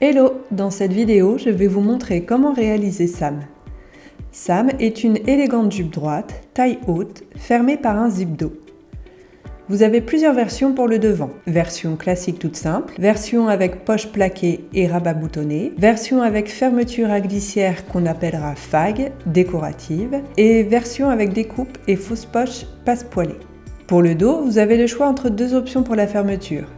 Hello! Dans cette vidéo, je vais vous montrer comment réaliser Sam. Sam est une élégante jupe droite, taille haute, fermée par un zip dos. Vous avez plusieurs versions pour le devant. Version classique toute simple, version avec poche plaquée et rabat boutonné, version avec fermeture à glissière qu'on appellera fag, décorative, et version avec découpe et fausse poche passe-poilée. Pour le dos, vous avez le choix entre deux options pour la fermeture,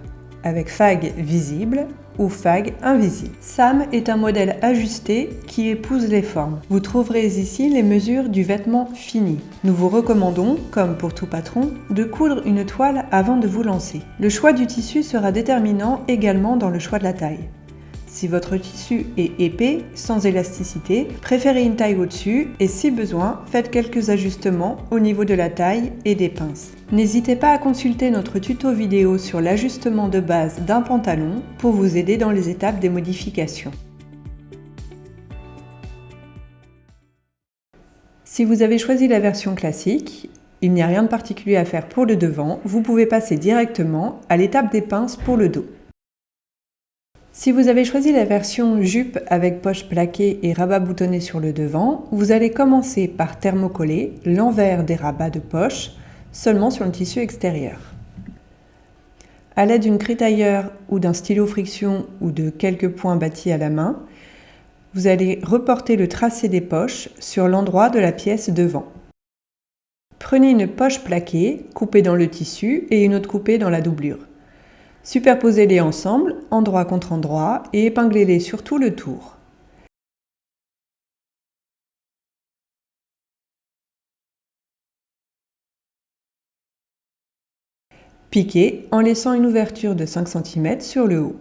avec fag visible ou fag invisible. Sam est un modèle ajusté qui épouse les formes. Vous trouverez ici les mesures du vêtement fini. Nous vous recommandons, comme pour tout patron, de coudre une toile avant de vous lancer. Le choix du tissu sera déterminant également dans le choix de la taille. Si votre tissu est épais, sans élasticité, préférez une taille au-dessus et si besoin, faites quelques ajustements au niveau de la taille et des pinces. N'hésitez pas à consulter notre tuto vidéo sur l'ajustement de base d'un pantalon pour vous aider dans les étapes des modifications. Si vous avez choisi la version classique, il n'y a rien de particulier à faire pour le devant, vous pouvez passer directement à l'étape des pinces pour le dos. Si vous avez choisi la version jupe avec poche plaquée et rabat boutonné sur le devant, vous allez commencer par thermocoller l'envers des rabats de poche seulement sur le tissu extérieur. À l'aide d'une crétailleur ou d'un stylo friction ou de quelques points bâtis à la main, vous allez reporter le tracé des poches sur l'endroit de la pièce devant. Prenez une poche plaquée, coupée dans le tissu et une autre coupée dans la doublure. Superposez-les ensemble, endroit contre endroit, et épinglez-les sur tout le tour. Piquez en laissant une ouverture de 5 cm sur le haut.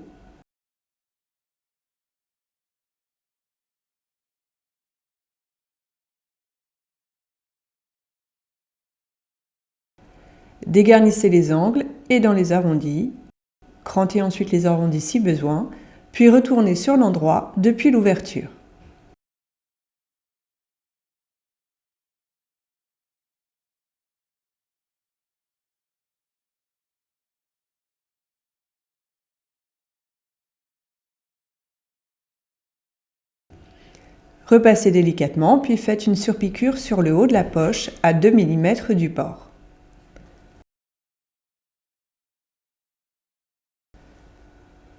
Dégarnissez les angles et dans les arrondis. Crantez ensuite les arrondis si besoin, puis retournez sur l'endroit depuis l'ouverture. Repassez délicatement, puis faites une surpiqûre sur le haut de la poche à 2 mm du bord.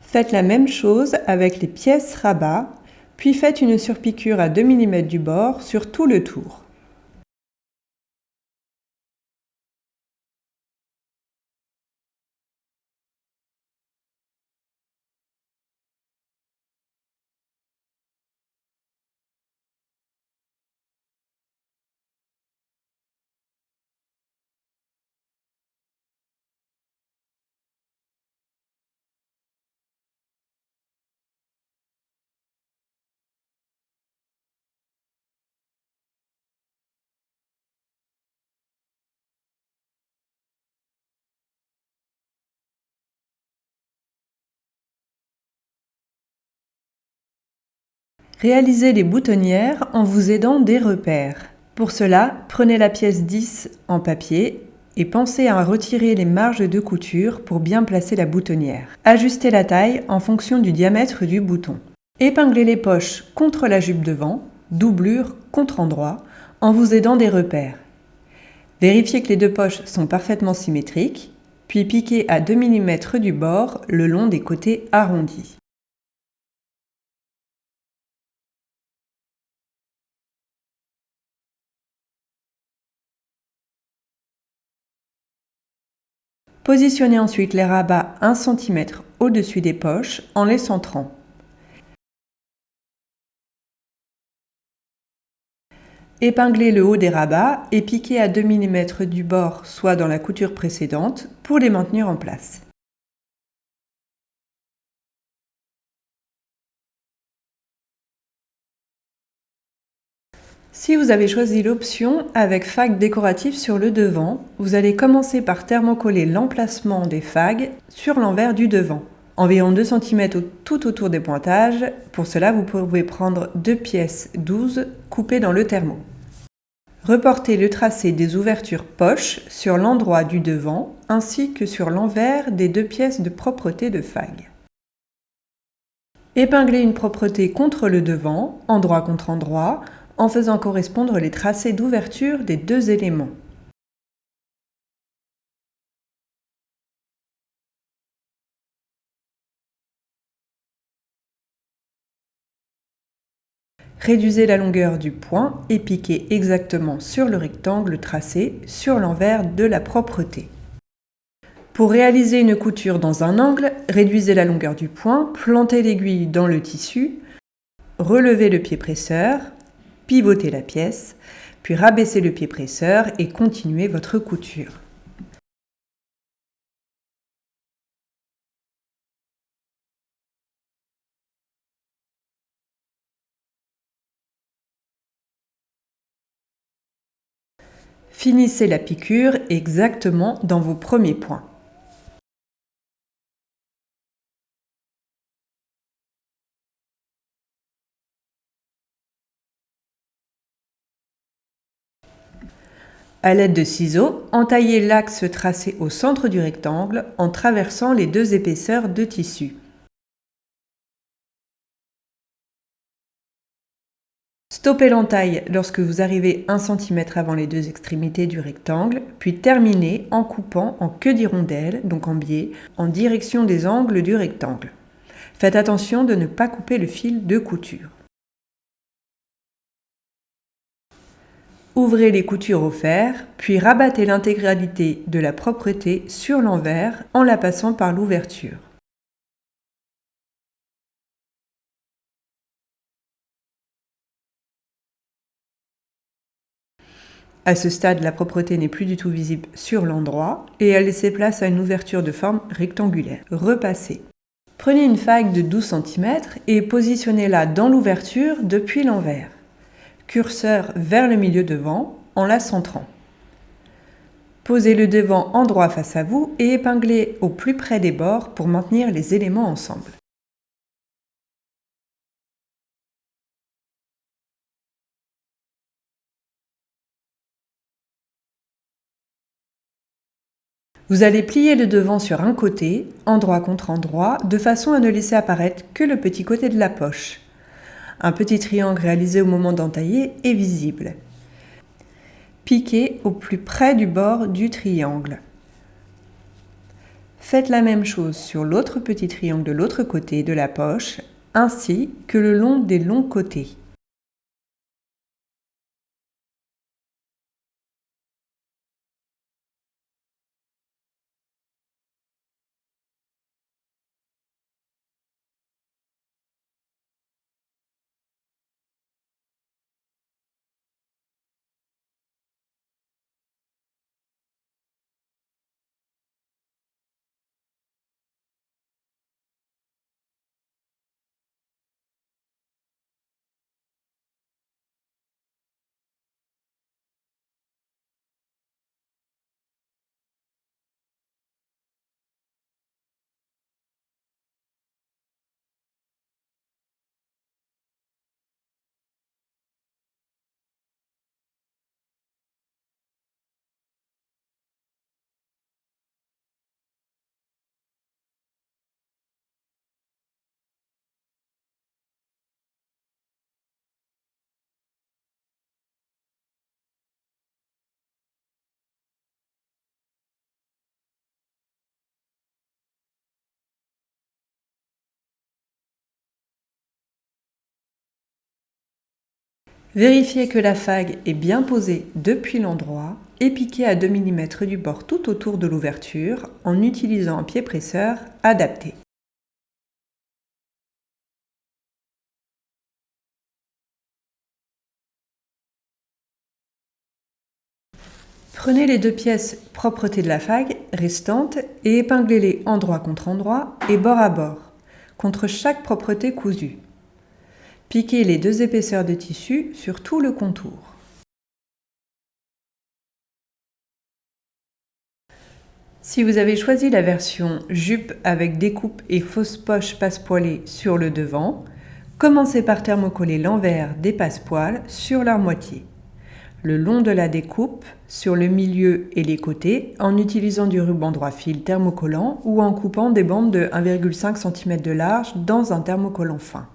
Faites la même chose avec les pièces rabat, puis faites une surpiqûre à 2 mm du bord sur tout le tour. Réalisez les boutonnières en vous aidant des repères. Pour cela, prenez la pièce 10 en papier et pensez à retirer les marges de couture pour bien placer la boutonnière. Ajustez la taille en fonction du diamètre du bouton. Épinglez les poches contre la jupe devant, doublure contre endroit, en vous aidant des repères. Vérifiez que les deux poches sont parfaitement symétriques, puis piquez à 2 mm du bord le long des côtés arrondis. Positionnez ensuite les rabats 1 cm au-dessus des poches en les centrant. Épinglez le haut des rabats et piquez à 2 mm du bord, soit dans la couture précédente, pour les maintenir en place. Si vous avez choisi l'option avec fag décoratif sur le devant, vous allez commencer par thermocoller l'emplacement des fags sur l'envers du devant, environ 2 cm tout autour des pointages. Pour cela, vous pouvez prendre 2 pièces 12 coupées dans le thermo. Reportez le tracé des ouvertures poches sur l'endroit du devant ainsi que sur l'envers des 2 pièces de propreté de fag. Épinglez une propreté contre le devant, endroit contre endroit, en faisant correspondre les tracés d'ouverture des deux éléments. Réduisez la longueur du point et piquez exactement sur le rectangle tracé sur l'envers de la propreté. Pour réaliser une couture dans un angle, réduisez la longueur du point, plantez l'aiguille dans le tissu, relevez le pied presseur, pivotez la pièce, puis rabaissez le pied presseur et continuez votre couture. Finissez la piqûre exactement dans vos premiers points. À l'aide de ciseaux, entaillez l'axe tracé au centre du rectangle en traversant les deux épaisseurs de tissu. Stoppez l'entaille lorsque vous arrivez 1 cm avant les deux extrémités du rectangle, puis terminez en coupant en queue d'hirondelle, donc en biais, en direction des angles du rectangle. Faites attention de ne pas couper le fil de couture. Ouvrez les coutures au fer, puis rabattez l'intégralité de la propreté sur l'envers en la passant par l'ouverture. À ce stade, la propreté n'est plus du tout visible sur l'endroit et elle laisse place à une ouverture de forme rectangulaire. Repassez. Prenez une faille de 12 cm et positionnez-la dans l'ouverture depuis l'envers. Curseur vers le milieu devant en la centrant. Posez le devant en droit face à vous et épinglez au plus près des bords pour maintenir les éléments ensemble. Vous allez plier le devant sur un côté, endroit contre endroit, de façon à ne laisser apparaître que le petit côté de la poche. Un petit triangle réalisé au moment d'entailler est visible. Piquez au plus près du bord du triangle. Faites la même chose sur l'autre petit triangle de l'autre côté de la poche, ainsi que le long des longs côtés. Vérifiez que la faille est bien posée depuis l'endroit et piquez à 2 mm du bord tout autour de l'ouverture en utilisant un pied presseur adapté. Prenez les deux pièces propreté de la faille restantes et épinglez-les endroit contre endroit et bord à bord, contre chaque propreté cousue. Piquez les deux épaisseurs de tissu sur tout le contour. Si vous avez choisi la version jupe avec découpe et fausse poche passepoilée sur le devant, commencez par thermocoller l'envers des passepoils sur leur moitié. le long de la découpe, sur le milieu et les côtés, en utilisant du ruban droit fil thermocollant ou en coupant des bandes de 1,5 cm de large dans un thermocollant fin.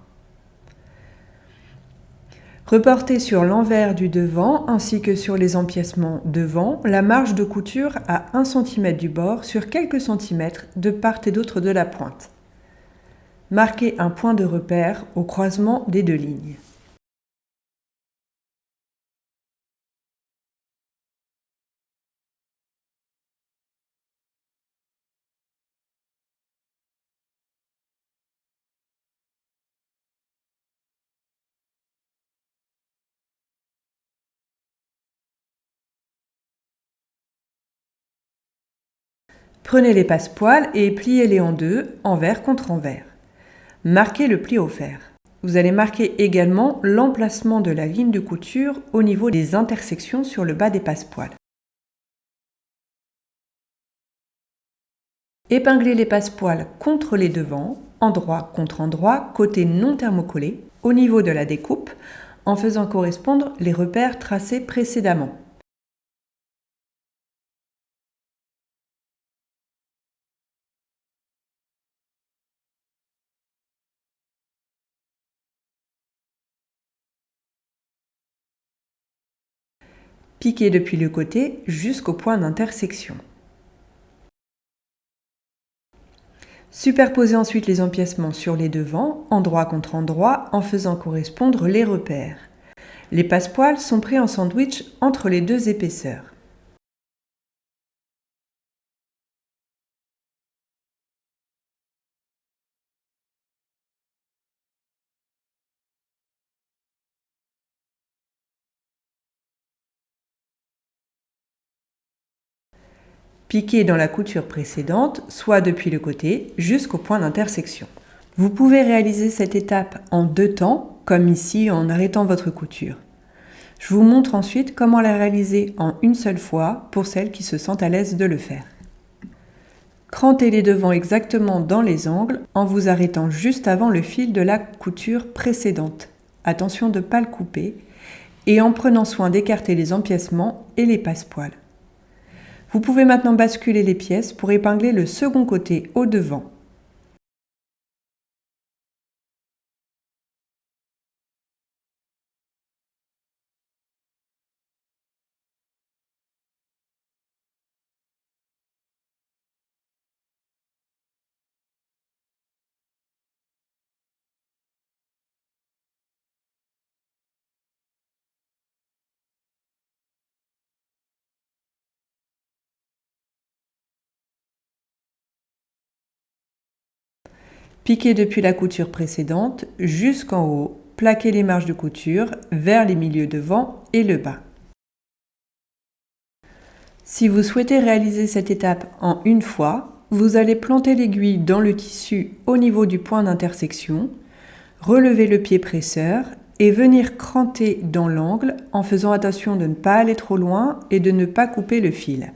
Reportez sur l'envers du devant ainsi que sur les empiècements devant la marge de couture à 1 cm du bord sur quelques centimètres de part et d'autre de la pointe. Marquez un point de repère au croisement des deux lignes. Prenez les passepoils et pliez-les en deux, envers contre envers. Marquez le pli au fer. Vous allez marquer également l'emplacement de la ligne de couture au niveau des intersections sur le bas des passepoils. Épinglez les passepoils contre les devants, endroit contre endroit, côté non thermocollé, au niveau de la découpe, en faisant correspondre les repères tracés précédemment. Piquez depuis le côté jusqu'au point d'intersection. Superposez ensuite les empiècements sur les devants, endroit contre endroit, en faisant correspondre les repères. Les passepoils sont pris en sandwich entre les deux épaisseurs. Piquez dans la couture précédente, soit depuis le côté jusqu'au point d'intersection. Vous pouvez réaliser cette étape en 2 temps, comme ici en arrêtant votre couture. Je vous montre ensuite comment la réaliser en une seule fois pour celles qui se sentent à l'aise de le faire. Crantez les devants exactement dans les angles en vous arrêtant juste avant le fil de la couture précédente. Attention de ne pas le couper et en prenant soin d'écarter les empiècements et les passepoils. Vous pouvez maintenant basculer les pièces pour épingler le second côté au devant. Piquez depuis la couture précédente jusqu'en haut, plaquez les marges de couture vers les milieux devant et le bas. Si vous souhaitez réaliser cette étape en une fois, vous allez planter l'aiguille dans le tissu au niveau du point d'intersection, relever le pied presseur et venir cranter dans l'angle en faisant attention de ne pas aller trop loin et de ne pas couper le fil.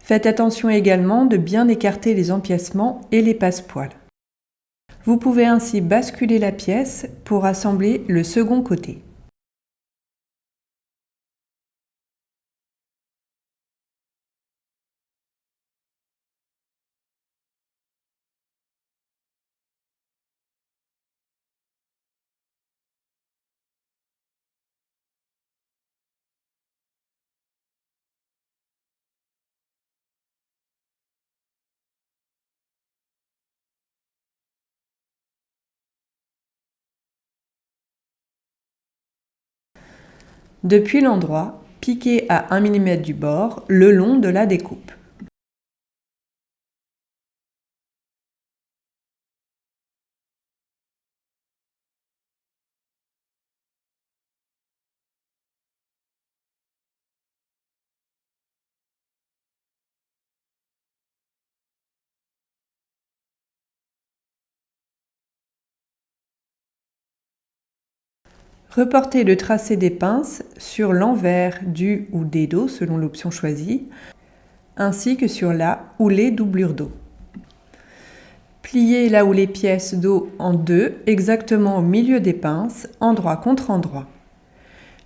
Faites attention également de bien écarter les empiècements et les passepoils. Vous pouvez ainsi basculer la pièce pour assembler le second côté. Depuis l'endroit, piquez à 1 mm du bord le long de la découpe. Reportez le tracé des pinces sur l'envers du ou des dos selon l'option choisie, ainsi que sur la ou les doublures dos. Pliez la ou les pièces dos en deux, exactement au milieu des pinces, endroit contre endroit.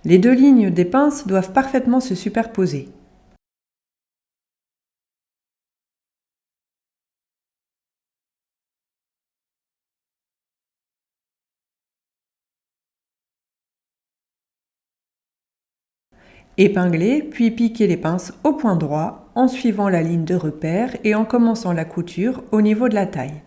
Les deux lignes des pinces doivent parfaitement se superposer. Épinglez, puis piquez les pinces au point droit en suivant la ligne de repère et en commençant la couture au niveau de la taille.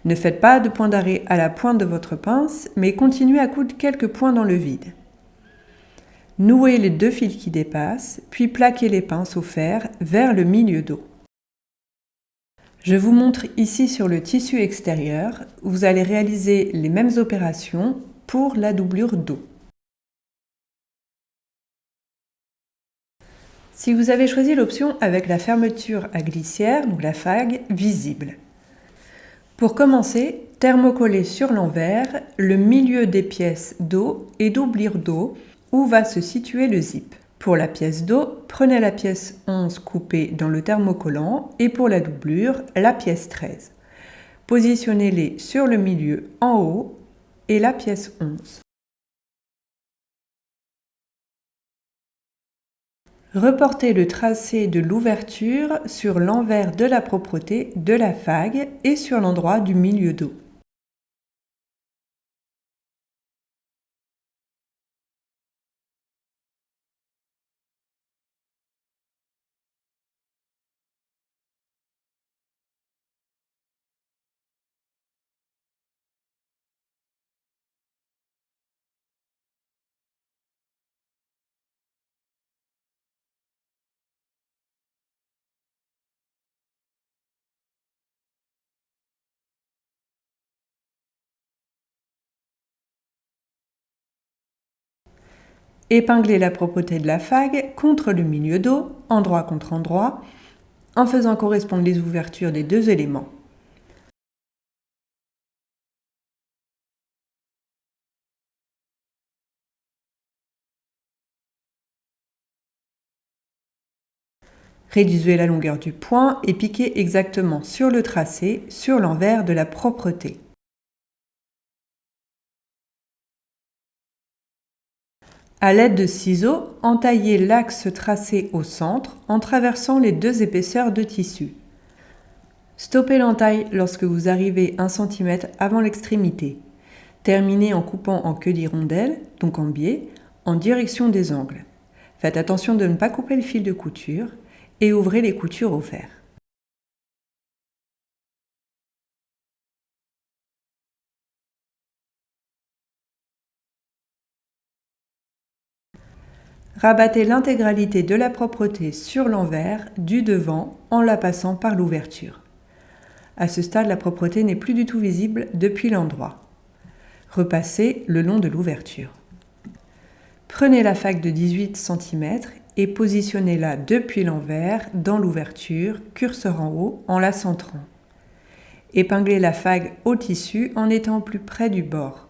Ne faites pas de point d'arrêt à la pointe de votre pince, mais continuez à coudre quelques points dans le vide. Nouez les deux fils qui dépassent, puis plaquez les pinces au fer vers le milieu dos. Je vous montre ici sur le tissu extérieur, vous allez réaliser les mêmes opérations pour la doublure dos. Si vous avez choisi l'option avec la fermeture à glissière, donc la FAG, visible. Pour commencer, thermocollez sur l'envers le milieu des pièces dos et doublure dos où va se situer le zip. Pour la pièce dos, prenez la pièce 11 coupée dans le thermocollant et pour la doublure, la pièce 13. Positionnez-les sur le milieu en haut et la pièce 11. Reportez le tracé de l'ouverture sur l'envers de la propreté de la FAG et sur l'endroit du milieu dos. Épinglez la propreté de la FAG contre le milieu dos, endroit contre endroit, en faisant correspondre les ouvertures des deux éléments. Réduisez la longueur du point et piquez exactement sur le tracé, sur l'envers de la propreté. À l'aide de ciseaux, entaillez l'axe tracé au centre en traversant les deux épaisseurs de tissu. Stoppez l'entaille lorsque vous arrivez 1 cm avant l'extrémité. Terminez en coupant en queue d'hirondelle, donc en biais, en direction des angles. Faites attention de ne pas couper le fil de couture et ouvrez les coutures au fer. Rabattez l'intégralité de la propreté sur l'envers du devant en la passant par l'ouverture. À ce stade, la propreté n'est plus du tout visible depuis l'endroit. Repassez le long de l'ouverture. Prenez la FAG de 18 cm et positionnez-la depuis l'envers dans l'ouverture, curseur en haut, en la centrant. Épinglez la FAG au tissu en étant plus près du bord.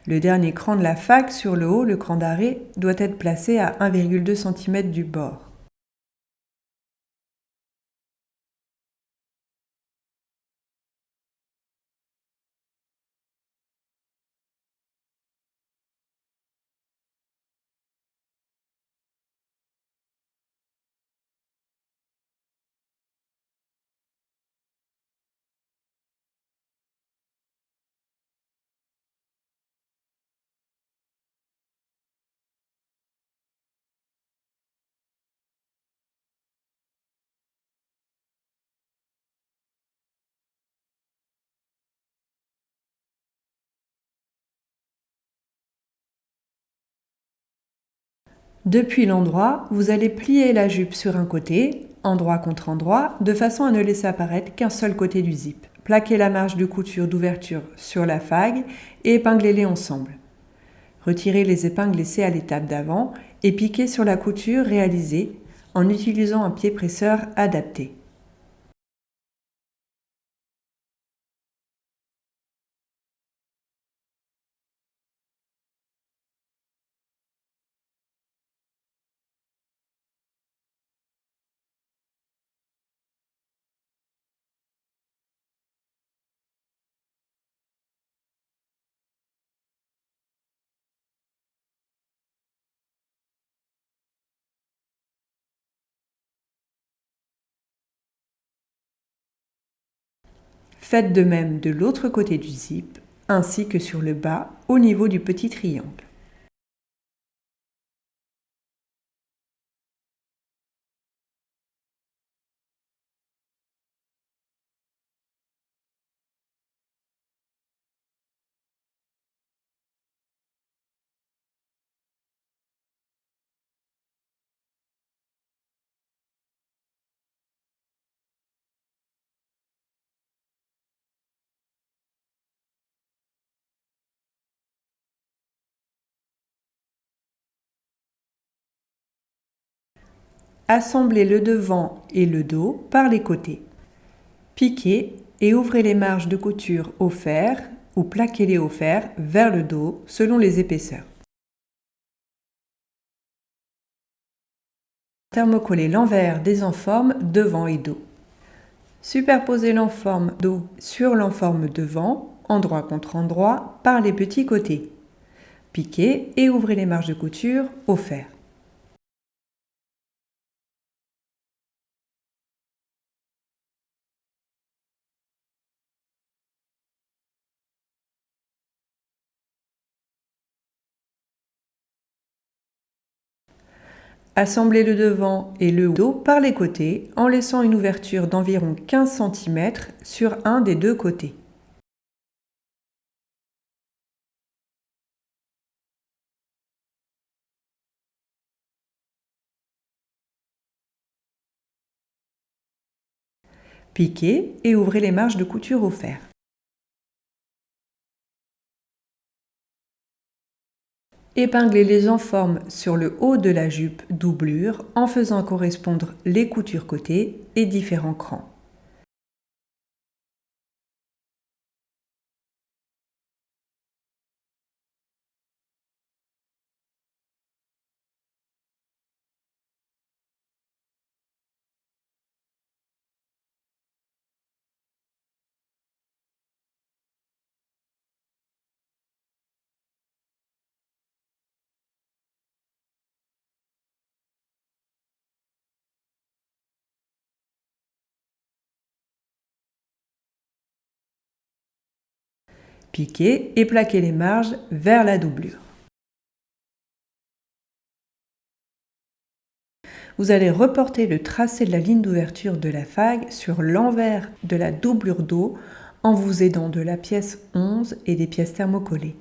Le dernier cran de la FAG sur le haut, le cran d'arrêt, doit être placé à 1,2 cm du bord. Depuis l'endroit, vous allez plier la jupe sur un côté, endroit contre endroit, de façon à ne laisser apparaître qu'un seul côté du zip. Plaquez la marge de couture d'ouverture sur la FAG et épinglez-les ensemble. Retirez les épingles laissées à l'étape d'avant et piquez sur la couture réalisée en utilisant un pied presseur adapté. Faites de même de l'autre côté du zip, ainsi que sur le bas au niveau du petit triangle. Assemblez le devant et le dos par les côtés. Piquez et ouvrez les marges de couture au fer ou plaquez-les au fer vers le dos selon les épaisseurs. Thermocollez l'envers des enformes devant et dos. Superposez l'enforme dos sur l'enforme devant, endroit contre endroit, par les petits côtés. Piquez et ouvrez les marges de couture au fer. Assemblez le devant et le dos par les côtés en laissant une ouverture d'environ 15 cm sur un des deux côtés. Piquez et ouvrez les marges de couture au fer. Épinglez les enformes sur le haut de la jupe doublure en faisant correspondre les coutures côtés et différents crans. Piquez et plaquez les marges vers la doublure. Vous allez reporter le tracé de la ligne d'ouverture de la fague sur l'envers de la doublure dos en vous aidant de la pièce 11 et des pièces thermocollées.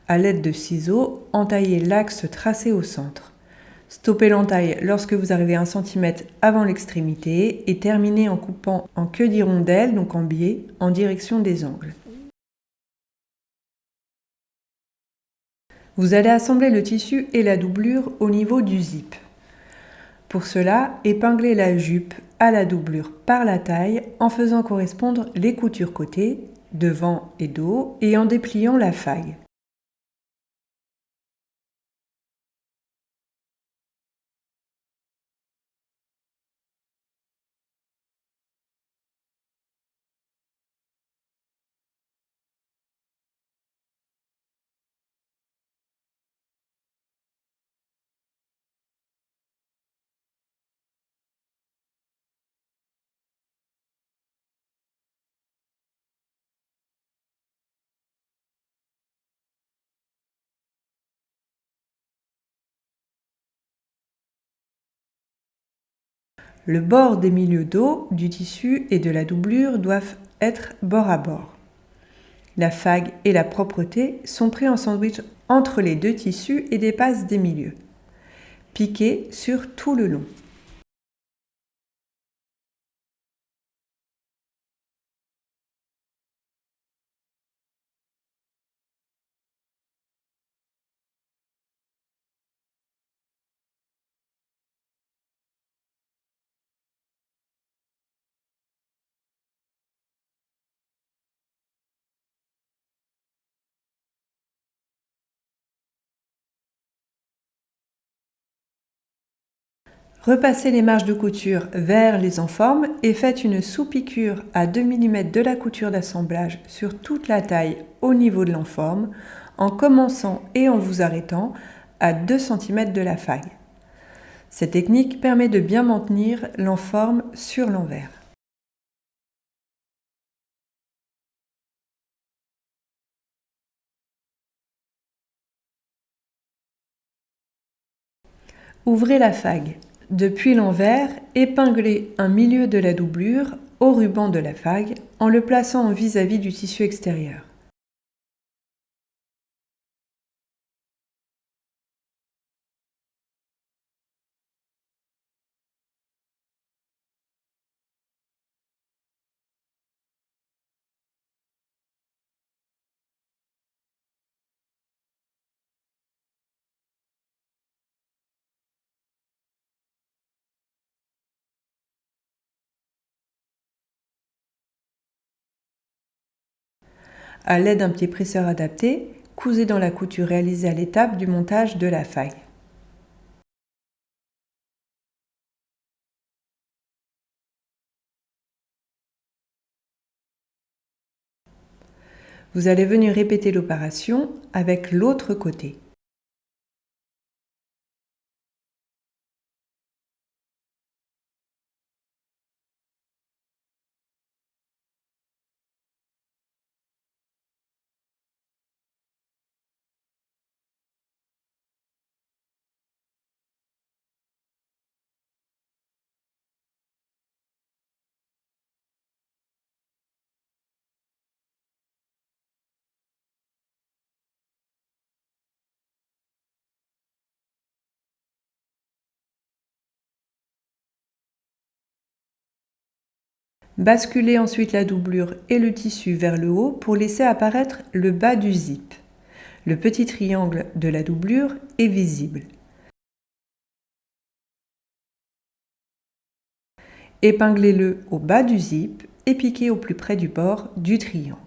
À l'aide de ciseaux, entaillez l'axe tracé au centre. Stoppez l'entaille lorsque vous arrivez 1 cm avant l'extrémité et terminez en coupant en queue d'hirondelle, donc en biais, en direction des angles. Vous allez assembler le tissu et la doublure au niveau du zip. Pour cela, épinglez la jupe à la doublure par la taille en faisant correspondre les coutures côtés, devant et dos, et en dépliant la faille. Le bord des milieux dos, du tissu et de la doublure doivent être bord à bord. La fague et la propreté sont pris en sandwich entre les deux tissus et dépassent des milieux. Piquez sur tout le long. Repassez les marges de couture vers les enformes et faites une sous-piqûre à 2 mm de la couture d'assemblage sur toute la taille au niveau de l'enforme, en commençant et en vous arrêtant à 2 cm de la fague. Cette technique permet de bien maintenir l'enforme sur l'envers. Ouvrez la fague. Depuis l'envers, épinglez un milieu de la doublure au ruban de la fague en le plaçant vis-à-vis du tissu extérieur. À l'aide d'un pied presseur adapté, cousez dans la couture réalisée à l'étape du montage de la fague. Vous allez venir répéter l'opération avec l'autre côté. Basculez ensuite la doublure et le tissu vers le haut pour laisser apparaître le bas du zip. Le petit triangle de la doublure est visible. Épinglez-le au bas du zip et piquez au plus près du bord du triangle.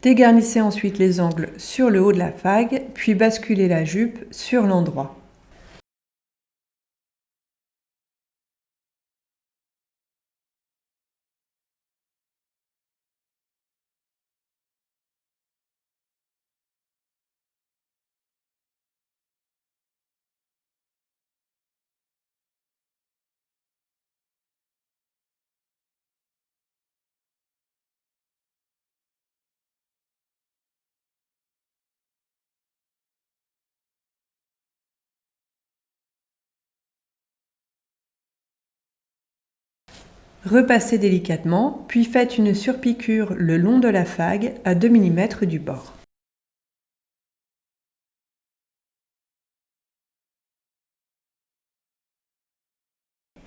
Dégarnissez ensuite les angles sur le haut de la fague, puis basculez la jupe sur l'endroit. Repassez délicatement, puis faites une surpiqûre le long de la fague à 2 mm du bord.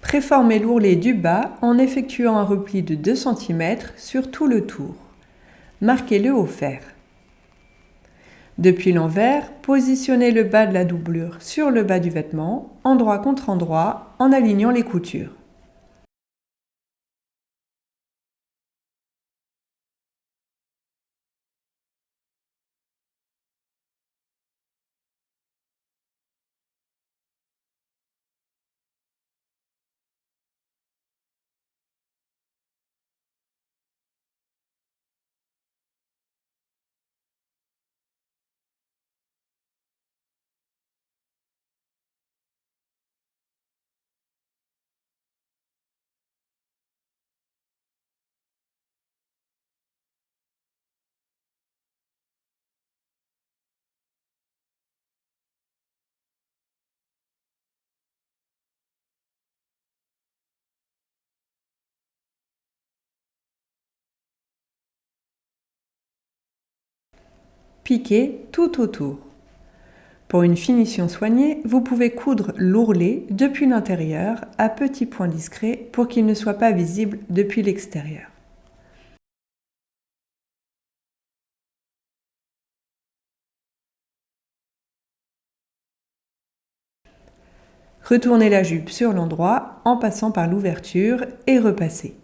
Préformez l'ourlet du bas en effectuant un repli de 2 cm sur tout le tour. Marquez-le au fer. Depuis l'envers, positionnez le bas de la doublure sur le bas du vêtement, endroit contre endroit, en alignant les coutures. piquez tout autour. Pour une finition soignée, vous pouvez coudre l'ourlet depuis l'intérieur à petits points discrets pour qu'il ne soit pas visible depuis l'extérieur. Retournez la jupe sur l'endroit en passant par l'ouverture et repassez.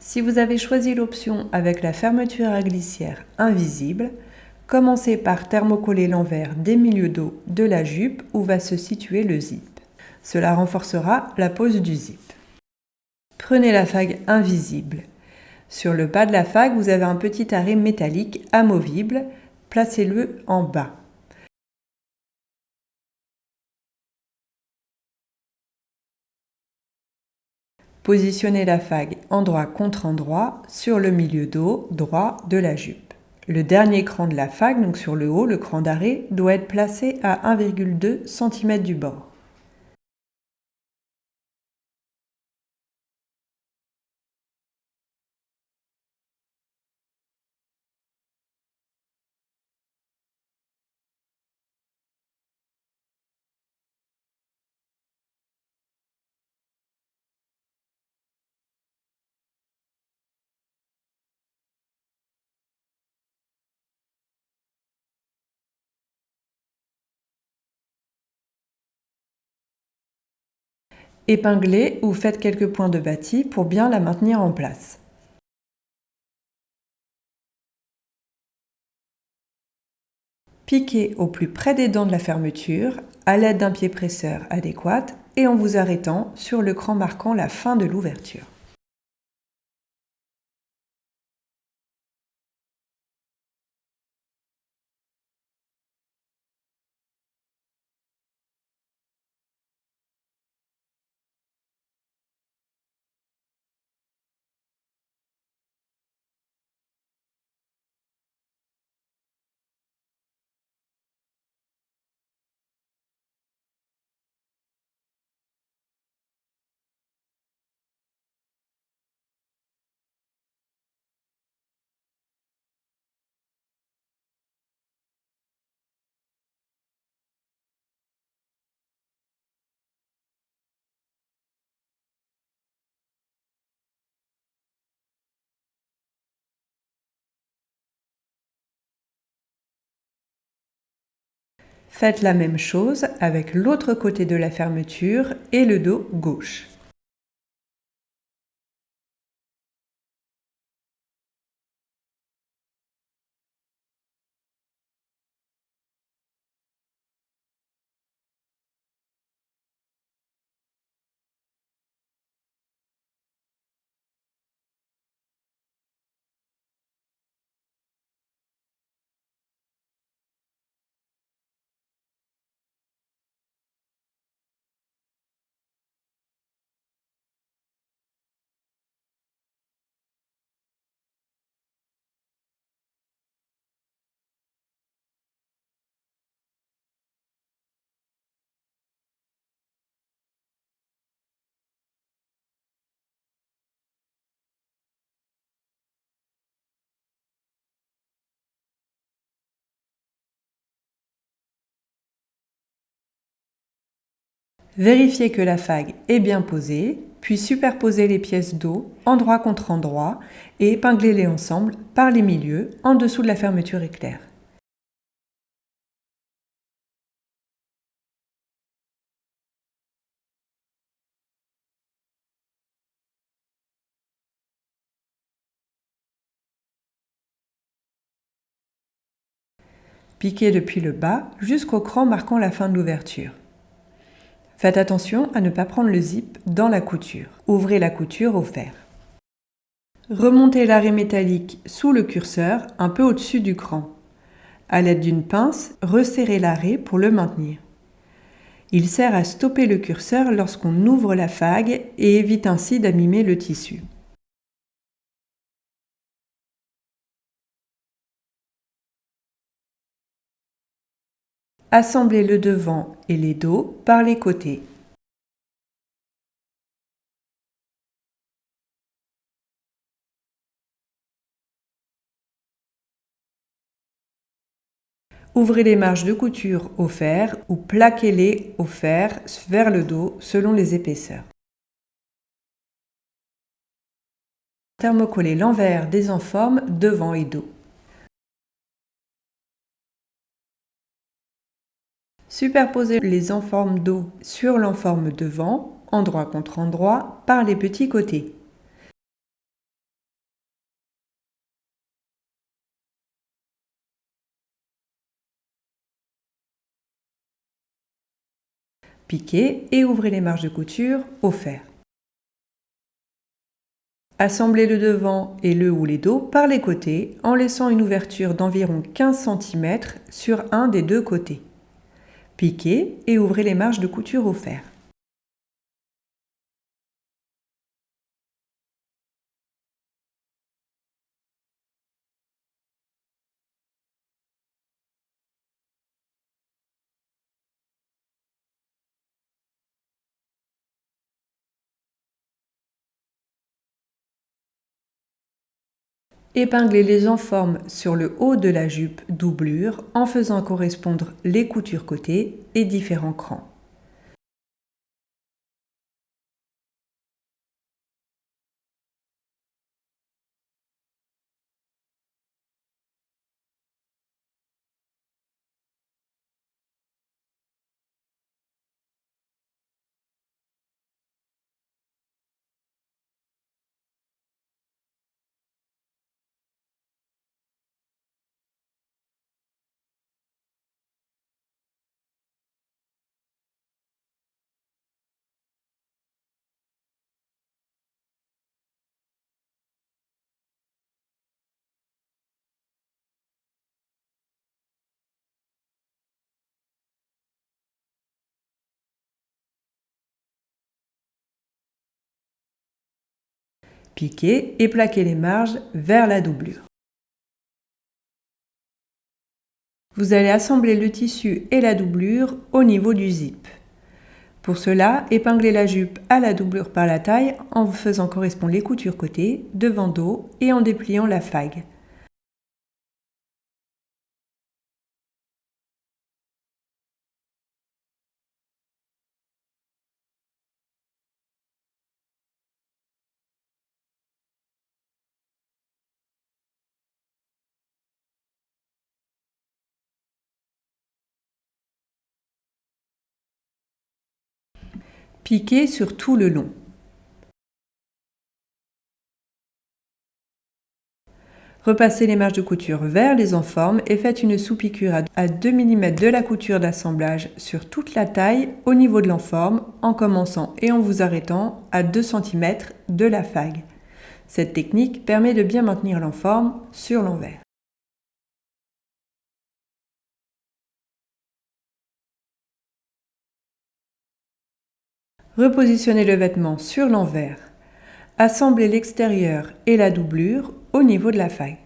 Si vous avez choisi l'option avec la fermeture à glissière invisible, commencez par thermocoller l'envers des milieux dos de la jupe où va se situer le zip. Cela renforcera la pose du zip. Prenez la fague invisible. Sur le bas de la fague, vous avez un petit arrêt métallique amovible. Placez-le en bas. Positionnez la fague endroit contre endroit sur le milieu dos droit de la jupe. Le dernier cran de la fague, donc sur le haut, le cran d'arrêt, doit être placé à 1,2 cm du bord. Épinglez ou faites quelques points de bâti pour bien la maintenir en place. Piquez au plus près des dents de la fermeture à l'aide d'un pied presseur adéquat et en vous arrêtant sur le cran marquant la fin de l'ouverture. Faites la même chose avec l'autre côté de la fermeture et le dos gauche. Vérifiez que la fague est bien posée, puis superposez les pièces dos endroit contre endroit et épinglez-les ensemble par les milieux en dessous de la fermeture éclair. Piquez depuis le bas jusqu'au cran marquant la fin de l'ouverture. Faites attention à ne pas prendre le zip dans la couture. Ouvrez la couture au fer. Remontez l'arrêt métallique sous le curseur, un peu au-dessus du cran. À l'aide d'une pince, resserrez l'arrêt pour le maintenir. Il sert à stopper le curseur lorsqu'on ouvre la fague et évite ainsi d'abîmer le tissu. assemblez le devant et les dos par les côtés. Ouvrez les marges de couture au fer ou plaquez-les au fer vers le dos selon les épaisseurs. Thermocollez l'envers des enformes devant et dos. Superposez les enformes dos sur l'enforme devant, endroit contre endroit, par les petits côtés. Piquez et ouvrez les marges de couture au fer. Assemblez le devant et le ou les dos par les côtés en laissant une ouverture d'environ 15 cm sur un des deux côtés. Piquez et ouvrez les marges de couture au fer. Épinglez les enformes sur le haut de la jupe doublure en faisant correspondre les coutures côtés et différents crans. Piquez et plaquez les marges vers la doublure. Vous allez assembler le tissu et la doublure au niveau du zip. Pour cela, épinglez la jupe à la doublure par la taille en faisant correspondre les coutures côté, devant dos et en dépliant la fague. Piquez sur tout le long. Repassez les marges de couture vers les enformes et faites une sous-piqûre à 2 mm de la couture d'assemblage sur toute la taille au niveau de l'enforme en commençant et en vous arrêtant à 2 cm de la fague. Cette technique permet de bien maintenir l'enforme sur l'envers. Repositionnez le vêtement sur l'envers. Assemblez l'extérieur et la doublure au niveau de la faille.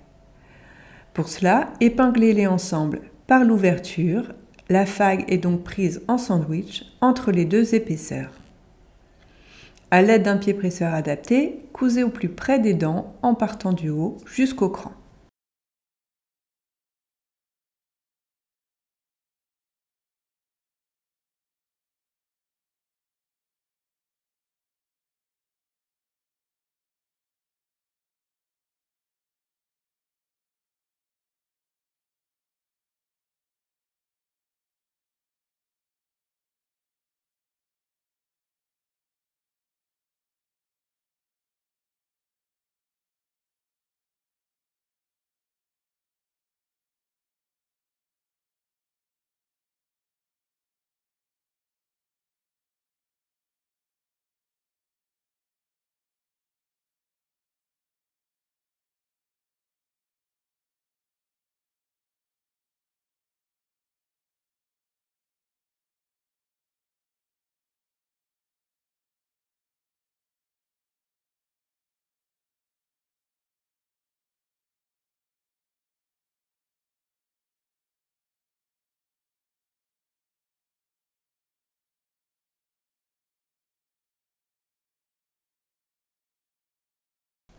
Pour cela, épinglez-les ensemble par l'ouverture. La faille est donc prise en sandwich entre les deux épaisseurs. À l'aide d'un pied presseur adapté, cousez au plus près des dents en partant du haut jusqu'au cran.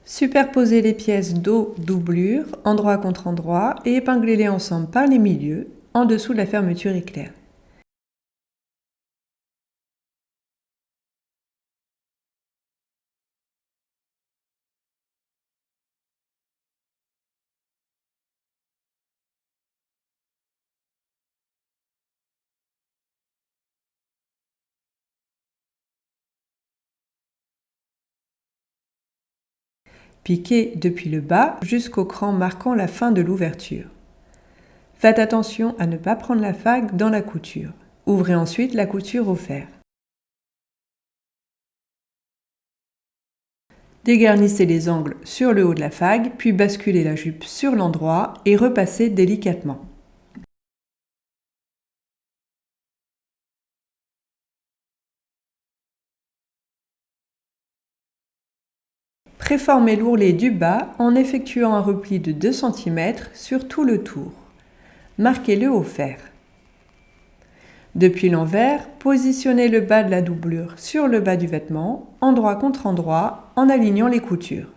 Superposez les pièces dos doublure, endroit contre endroit, et épinglez-les ensemble par les milieux, en dessous de la fermeture éclair. Piquez depuis le bas jusqu'au cran marquant la fin de l'ouverture. Faites attention à ne pas prendre la fague dans la couture. Ouvrez ensuite la couture au fer. Dégarnissez les angles sur le haut de la fague, puis basculez la jupe sur l'endroit et repassez délicatement. Préformez l'ourlet du bas en effectuant un repli de 2 cm sur tout le tour. Marquez-le au fer. Depuis l'envers, positionnez le bas de la doublure sur le bas du vêtement, endroit contre endroit, en alignant les coutures.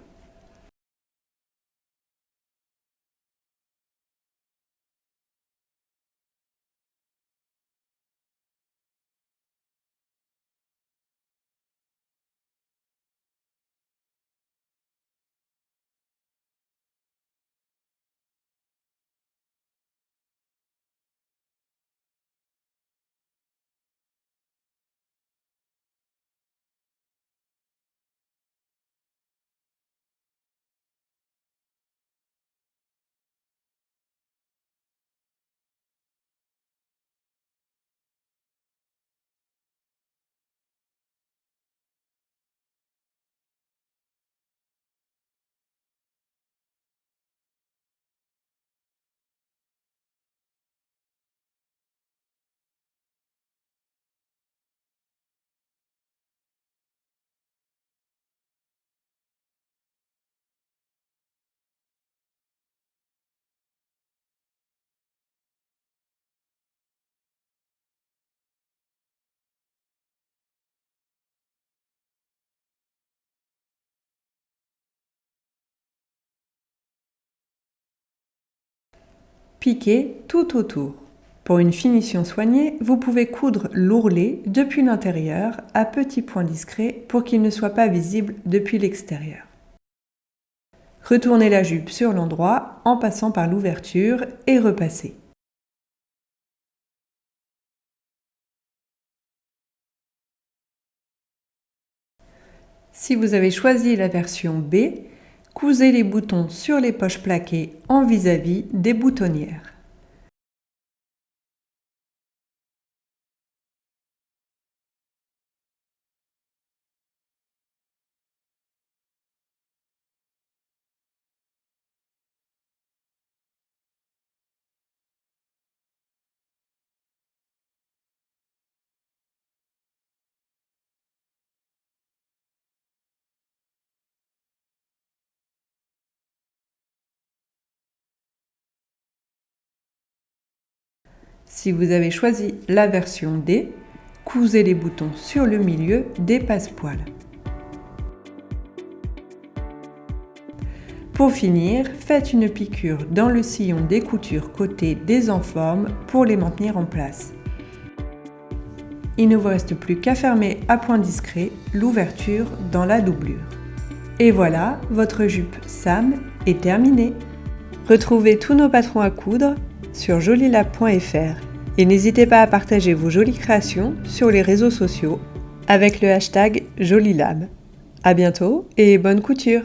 Piquez tout autour. Pour une finition soignée, vous pouvez coudre l'ourlet depuis l'intérieur à petits points discrets pour qu'il ne soit pas visible depuis l'extérieur. Retournez la jupe sur l'endroit en passant par l'ouverture et repassez. Si vous avez choisi la version B, cousez les boutons sur les poches plaquées en vis-à-vis des boutonnières. Si vous avez choisi la version D, cousez les boutons sur le milieu des passepoils. Pour finir, faites une piqûre dans le sillon des coutures côté des enformes pour les maintenir en place. Il ne vous reste plus qu'à fermer à point discret l'ouverture dans la doublure. Et voilà, votre jupe Sam est terminée. Retrouvez tous nos patrons à coudre sur jolilab.fr et n'hésitez pas à partager vos jolies créations sur les réseaux sociaux avec le hashtag Jolilab. À bientôt et bonne couture!